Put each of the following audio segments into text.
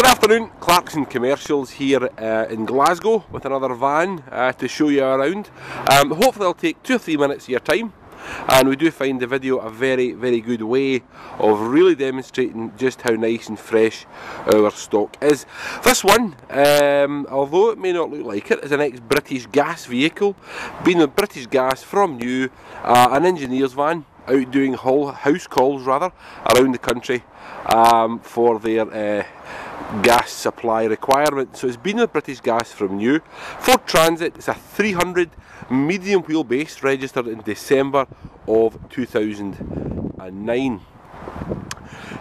Good afternoon, Clarkson Commercials here in Glasgow with another van to show you around. Hopefully it'll take 2 or 3 minutes of your time, and we do find the video a very good way of really demonstrating just how nice and fresh our stock is. This one, although it may not look like it, is an ex-British Gas vehicle, been with British Gas from new, an engineer's van, out doing house calls rather around the country for their gas supply requirement. So it's been with British Gas from new. Ford Transit, it's a 300 medium wheelbase, registered in December of 2009.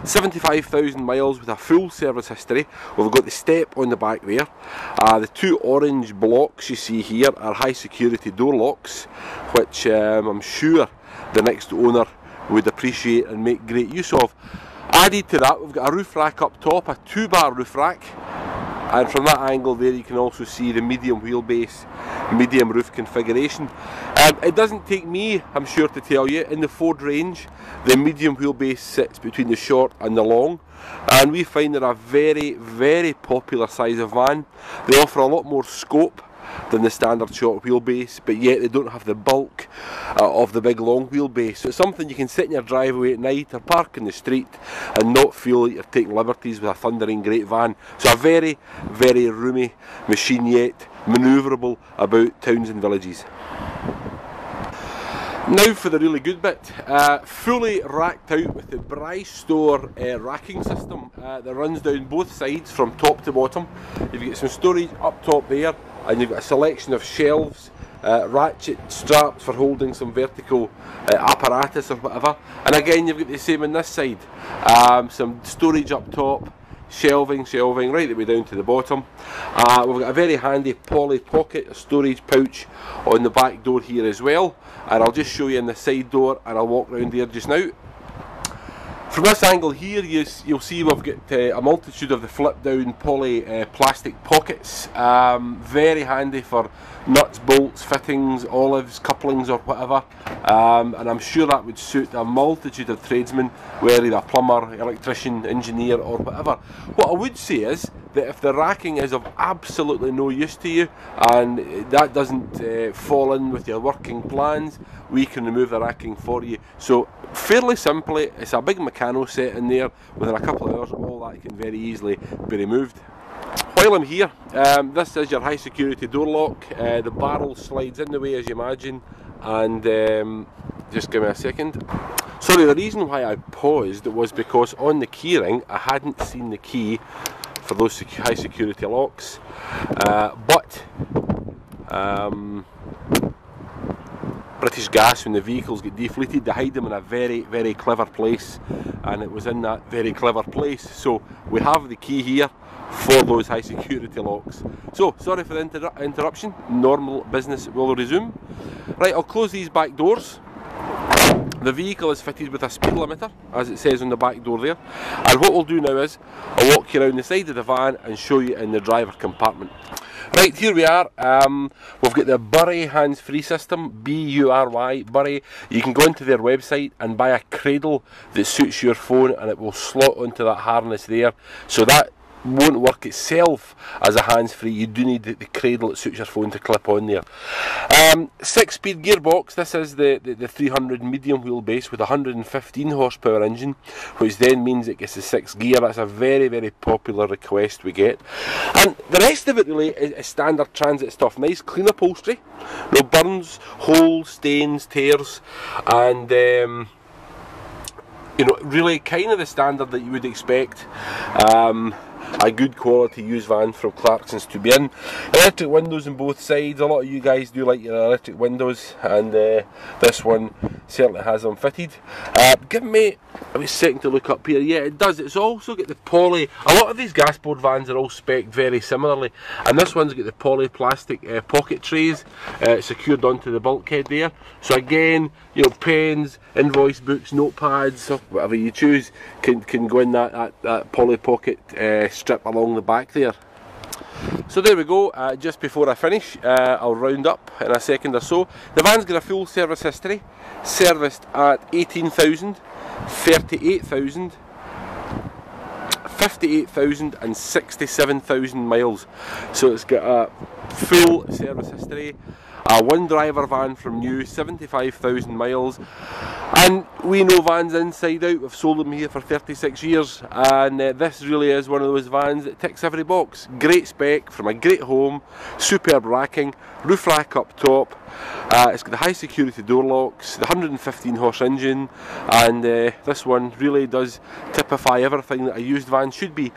75,000 miles with a full service history. We've got the step on the back there. The 2 orange blocks you see here are high security door locks, which I'm sure the next owner would appreciate and make great use of. Added to that, we've got a roof rack up top, a 2-bar roof rack, and from that angle there you can also see the medium wheelbase, medium roof configuration. It doesn't take me, I'm sure, to tell you, in the Ford range, the medium wheelbase sits between the short and the long, and we find they're a very popular size of van. They offer a lot more scope than the standard short wheelbase, but yet they don't have the bulk of the big long wheelbase. So it's something you can sit in your driveway at night or park in the street and not feel like you're taking liberties with a thundering great van. So a very roomy machine, yet manoeuvrable about towns and villages. Now for the really good bit, fully racked out with the Bristol racking system that runs down both sides from top to bottom. You've got some storage up top there, and you've got a selection of shelves, ratchet straps for holding some vertical apparatus or whatever, and again you've got the same on this side, some storage up top, shelving right the way down to the bottom. We've got a very handy poly pocket, a storage pouch on the back door here as well, and I'll just show you in the side door, and I'll walk around there just now. From this angle here, you'll see we've got a multitude of the flip down poly plastic pockets, very handy for nuts, bolts, fittings, olives, couplings or whatever, and I'm sure that would suit a multitude of tradesmen, whether you're a plumber, electrician, engineer or whatever. What I would say is that if the racking is of absolutely no use to you and that doesn't fall in with your working plans, we can remove the racking for you. So fairly simply, it's a big mechano set in there. Within a couple of hours all that can very easily be removed. While I'm here, this is your high security door lock. The barrel slides in the way as you imagine, and just give me a second. Sorry, the reason why I paused was because on the keyring I hadn't seen the key for those high security locks, but British Gas, when the vehicles get deflated, they hide them in a very clever place, and it was in that very clever place. So we have the key here for those high security locks. So sorry for the interruption, normal business will resume. Right, I'll close these back doors. The vehicle is fitted with a speed limiter, as it says on the back door there, and what we'll do now is I'll walk you around the side of the van and show you in the driver compartment. Right, here we are. We've got the Bury hands-free system, B-U-R-Y, Bury. You can go into their website and buy a cradle that suits your phone, and it will slot onto that harness there. So that won't work itself as a hands-free. You do need the cradle that suits your phone to clip on there. 6-speed gearbox. This is the 300 medium wheelbase with a 115 horsepower engine, which then means it gets the 6th gear. That's a very popular request we get. And the rest of it really is standard transit stuff. Nice clean upholstery, no burns, holes, stains, tears, and you know, really kind of the standard that you would expect a good quality used van from Clarkson's to be in. Electric windows on both sides. A lot of you guys do like your electric windows, and this one certainly has them fitted. Give me a second to look up here. Yeah, it does. It's also got the poly. A lot of these Gasport vans are all spec'd very similarly, and this one's got the poly plastic pocket trays secured onto the bulkhead there. So again, you know, pens, invoice books, notepads, or whatever you choose can go in that poly pocket strip along the back there. So there we go. Just before I finish, I'll round up in a second or so. The van's got a full service history, serviced at 18,000, 38,000, 58,000 and 67,000 miles. So it's got a full service history. A one driver van from new, 75,000 miles, and we know vans inside out. We've sold them here for 36 years, and this really is one of those vans that ticks every box. Great spec from a great home, superb racking, roof rack up top. It's got the high security door locks, the 115 horse engine, and this one really does typify everything that a used van should be.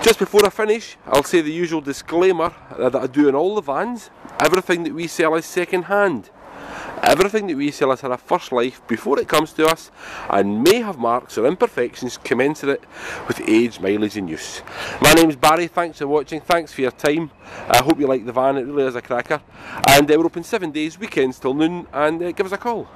Just before I finish, I'll say the usual disclaimer that I do in all the vans. Everything that we sell is second hand. Everything that we sell has had a first life before it comes to us and may have marks or imperfections commensurate with age, mileage and use. My name's Barry, thanks for watching, thanks for your time. I hope you like the van, it really is a cracker. And we're open 7 days, weekends till noon, and give us a call.